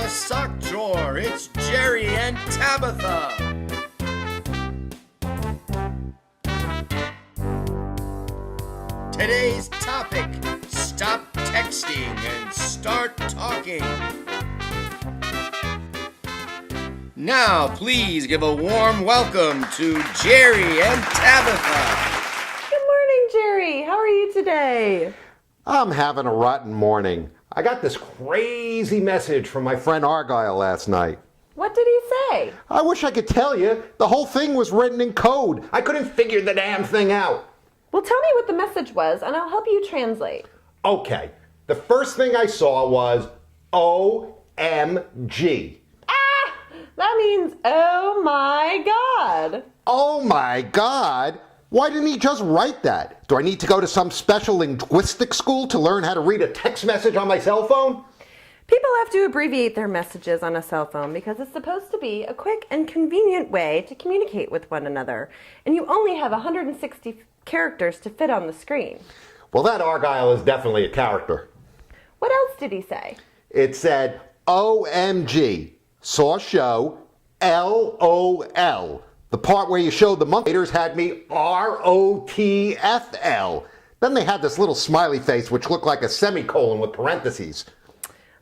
the sock drawer. It's Jerry and Tabitha. Today's topic, stop texting and start talking. Now, please give a warm welcome to Jerry and Tabitha. Good morning, Jerry. How are you today? I'm having a rotten morning. I got this crazy message from my friend Argyle last night. What did he say? I wish I could tell you. The whole thing was written in code. I couldn't figure the damn thing out. Well, tell me what the message was, and I'll help you translate. Okay. The first thing I saw was OMG. That means, oh my God. Oh my God? Why didn't he just write that? Do I need to go to some special linguistic school to learn how to read a text message on my cell phone? People have to abbreviate their messages on a cell phone because it's supposed to be a quick and convenient way to communicate with one another. And you only have 160 characters to fit on the screen. Well, that Argyle is definitely a character. What else did he say? It said OMG. Saw show LOL. The part where you showed the monkey haters had me ROTFL. Then they had this little smiley face which looked like a semicolon with parentheses.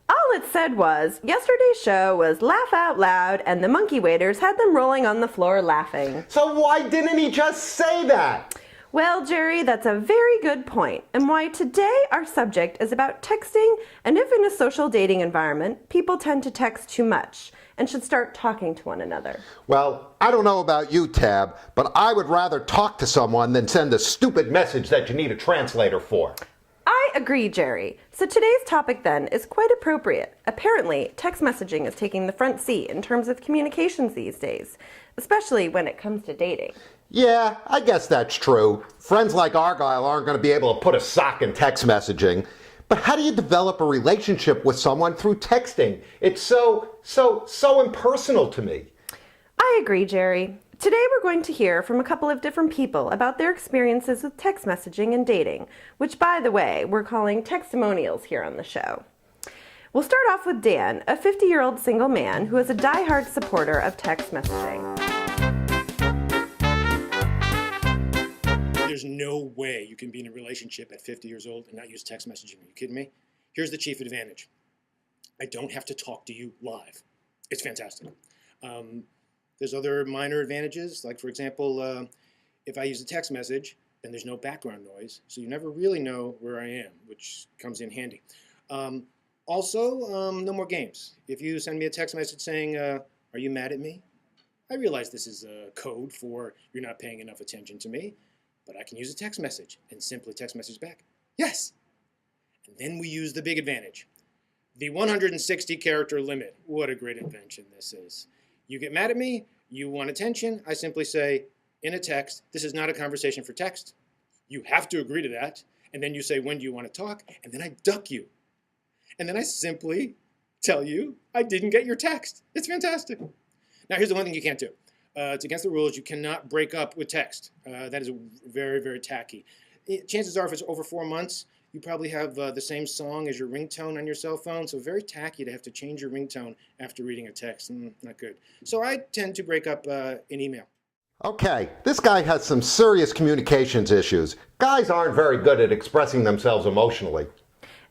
All it said was, yesterday's show was laugh out loud, and the monkey waiters had them rolling on the floor laughing. So why didn't he just say that? Well, Jerry, that's a very good point, and why today our subject is about texting, and if in a social dating environment, people tend to text too much and should start talking to one another. Well, I don't know about you, Tab, but I would rather talk to someone than send a stupid message that you need a translator for. I agree, Jerry. So today's topic then is quite appropriate. Apparently, text messaging is taking the front seat in terms of communications these days, especially when it comes to dating. Yeah, I guess that's true. Friends like Argyle aren't going to be able to put a sock in text messaging. But how do you develop a relationship with someone through texting? It's so impersonal to me. I agree, Jerry. Today we're going to hear from a couple of different people about their experiences with text messaging and dating, which, by the way, we're calling textimonials here on the show. We'll start off with Dan, a 50-year-old single man who is a diehard supporter of text messaging. There's no way you can be in a relationship at 50 years old and not use text messaging. Are you kidding me? Here's the chief advantage. I don't have to talk to you live. It's fantastic. There's other minor advantages, like, for example, if I use a text message, then there's no background noise, so you never really know where I am, which comes in handy. Also, no more games. If you send me a text message saying, are you mad at me? I realize this is a code for you're not paying enough attention to me, but I can use a text message and simply text message back, yes. And then we use the big advantage, the 160 character limit. What a great invention this is. You get mad at me, you want attention, I simply say in a text, this is not a conversation for text. You have to agree to that. And then you say, when do you want to talk? And then I duck you. And then I simply tell you I didn't get your text. It's fantastic. Now here's the one thing you can't do. It's against the rules. You cannot break up with text. That is very, very tacky. Chances are if it's over 4 months, you probably have the same song as your ringtone on your cell phone, so very tacky to have to change your ringtone after reading a text. Not good. So I tend to break up in email. Okay, this guy has some serious communications issues. Guys aren't very good at expressing themselves emotionally.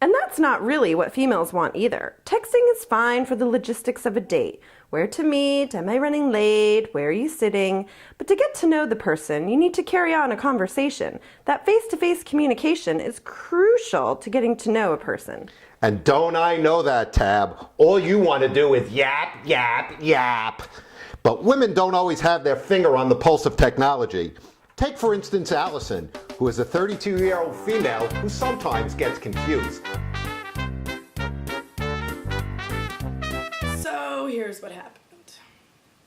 And that's not really what females want either. Texting is fine for the logistics of a date. Where to meet, am I running late, where are you sitting? But to get to know the person, you need to carry on a conversation. That face-to-face communication is crucial to getting to know a person. And don't I know that, Tab? All you want to do is yap, yap, yap. But women don't always have their finger on the pulse of technology. Take, for instance, Allison, who is a 32-year-old female who sometimes gets confused. So here's what happened.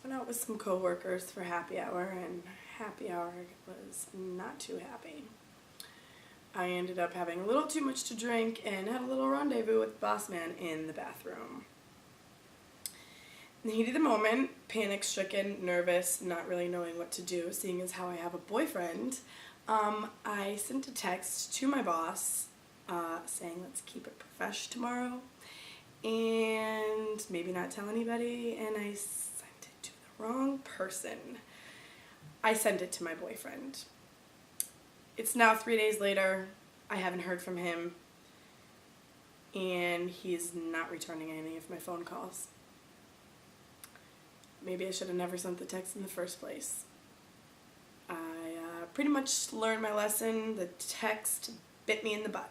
Went out with some coworkers for happy hour, and happy hour was not too happy. I ended up having a little too much to drink and had a little rendezvous with the boss man in the bathroom. In the heat of the moment, panic-stricken, nervous, not really knowing what to do, seeing as how I have a boyfriend, I sent a text to my boss saying, let's keep it profesh tomorrow. and maybe not tell anybody, and I sent it to the wrong person. I sent it to my boyfriend. It's now 3 days later. I haven't heard from him, and he's not returning any of my phone calls. Maybe I should have never sent the text in the first place. I pretty much learned my lesson. The text bit me in the butt.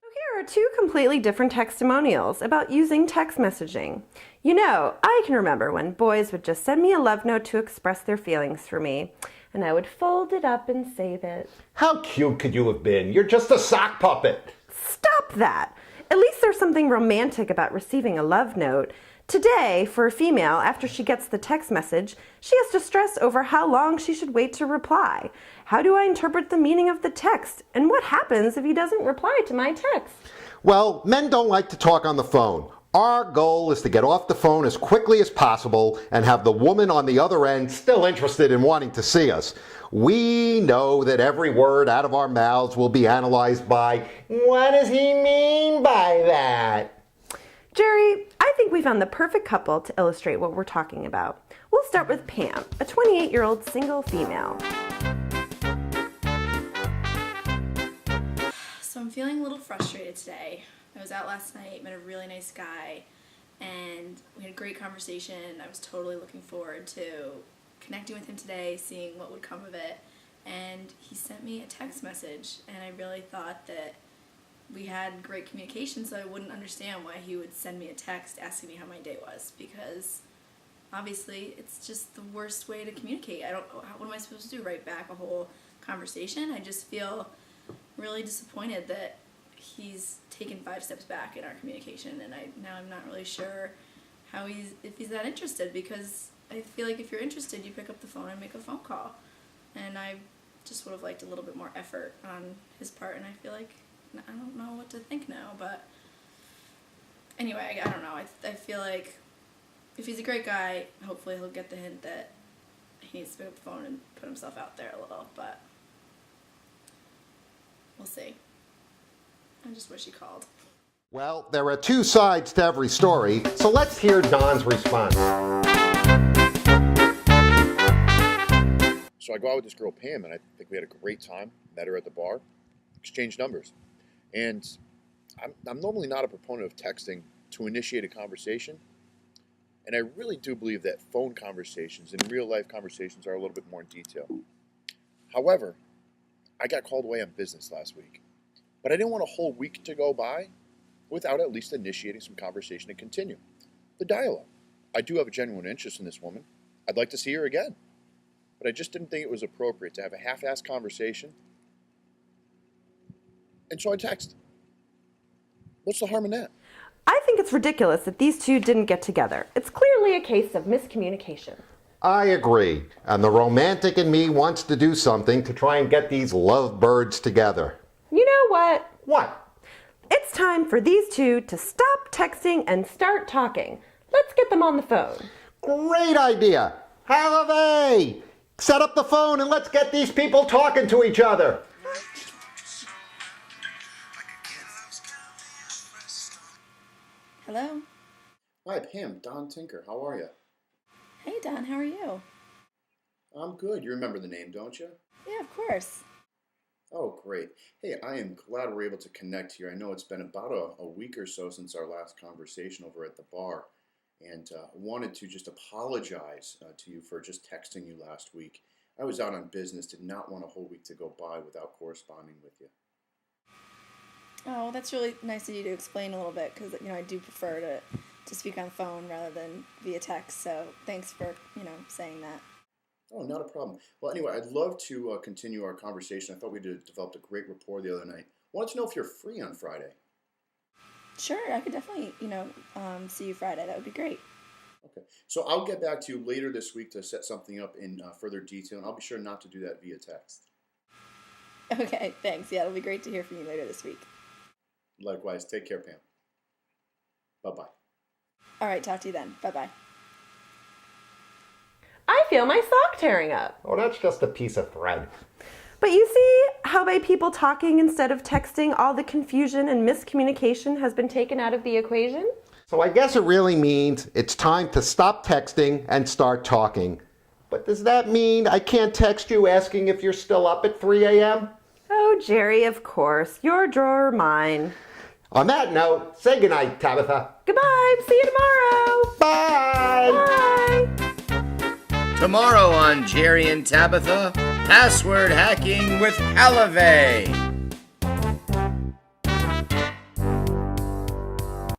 Here are two completely different testimonials about using text messaging. You know, I can remember when boys would just send me a love note to express their feelings for me, and I would fold it up and save it. How cute could you have been? You're just a sock puppet. Stop that! At least there's something romantic about receiving a love note. Today, for a female, after she gets the text message, she has to stress over how long she should wait to reply. How do I interpret the meaning of the text? And what happens if he doesn't reply to my text? Well, men don't like to talk on the phone. Our goal is to get off the phone as quickly as possible and have the woman on the other end still interested in wanting to see us. We know that every word out of our mouths will be analyzed by, what does he mean by that? Jerry, I think we found the perfect couple to illustrate what we're talking about. We'll start with Pam, a 28-year-old single female. So I'm feeling a little frustrated today. I was out last night, met a really nice guy, and we had a great conversation. I was totally looking forward to connecting with him today, seeing what would come of it. And he sent me a text message, and I really thought that we had great communication, so I wouldn't understand why he would send me a text asking me how my day was, because obviously it's just the worst way to communicate. What am I supposed to do, write back a whole conversation? I just feel really disappointed that he's taken 5 steps back in our communication, and now I'm not really sure if he's that interested, because I feel like if you're interested, you pick up the phone and make a phone call, and I just would have liked a little bit more effort on his part, and I feel like I don't know what to think now, but anyway, I don't know. I feel like if he's a great guy, hopefully he'll get the hint that he needs to pick up the phone and put himself out there a little, but we'll see. I just wish he called. Well, there are two sides to every story, so let's hear Don's response. So I go out with this girl, Pam, and I think we had a great time. Met her at the bar, exchanged numbers. And I'm normally not a proponent of texting to initiate a conversation. And I really do believe that phone conversations and real-life conversations are a little bit more in detail. However, I got called away on business last week. But I didn't want a whole week to go by without at least initiating some conversation to continue the dialogue. I do have a genuine interest in this woman. I'd like to see her again. But I just didn't think it was appropriate to have a half-assed conversation. And so I text. What's the harm in that? I think it's ridiculous that these two didn't get together. It's clearly a case of miscommunication. I agree, and the romantic in me wants to do something to try and get these lovebirds together. You know what? What? It's time for these two to stop texting and start talking. Let's get them on the phone. Great idea! Harvey! Set up the phone and let's get these people talking to each other. Hello? Hi, Pam. Don Tinker. How are you? Hey, Don, how are you? I'm good. You remember the name, don't you? Yeah, of course. Oh, great. Hey, I am glad we're able to connect here. I know it's been about a week or so since our last conversation over at the bar, and wanted to just apologize to you for just texting you last week. I was out on business, did not want a whole week to go by without corresponding with you. Oh, that's really nice of you to explain a little bit, because I do prefer to speak on the phone rather than via text. So thanks for saying that. Oh, not a problem. Well, anyway, I'd love to continue our conversation. I thought we developed a great rapport the other night. Wanted to know if you're free on Friday. Sure, I could definitely see you Friday. That would be great. Okay, so I'll get back to you later this week to set something up in further detail, and I'll be sure not to do that via text. Okay, thanks. Yeah, it'll be great to hear from you later this week. Likewise. Take care, Pam. Bye-bye. All right, talk to you then. Bye-bye. I feel my sock tearing up. Oh, that's just a piece of thread. But But you see how by people talking instead of texting, all the confusion and miscommunication has been taken out of the equation? So I guess it really means it's time to stop texting and start talking. But does that mean I can't text you asking if you're still up at 3 a.m.? Oh, Jerry, of course. Your drawer, mine. On that note, say goodnight, Tabitha. Goodbye. See you tomorrow. Bye! Bye. Tomorrow on Jerry and Tabitha, password hacking with Halavey.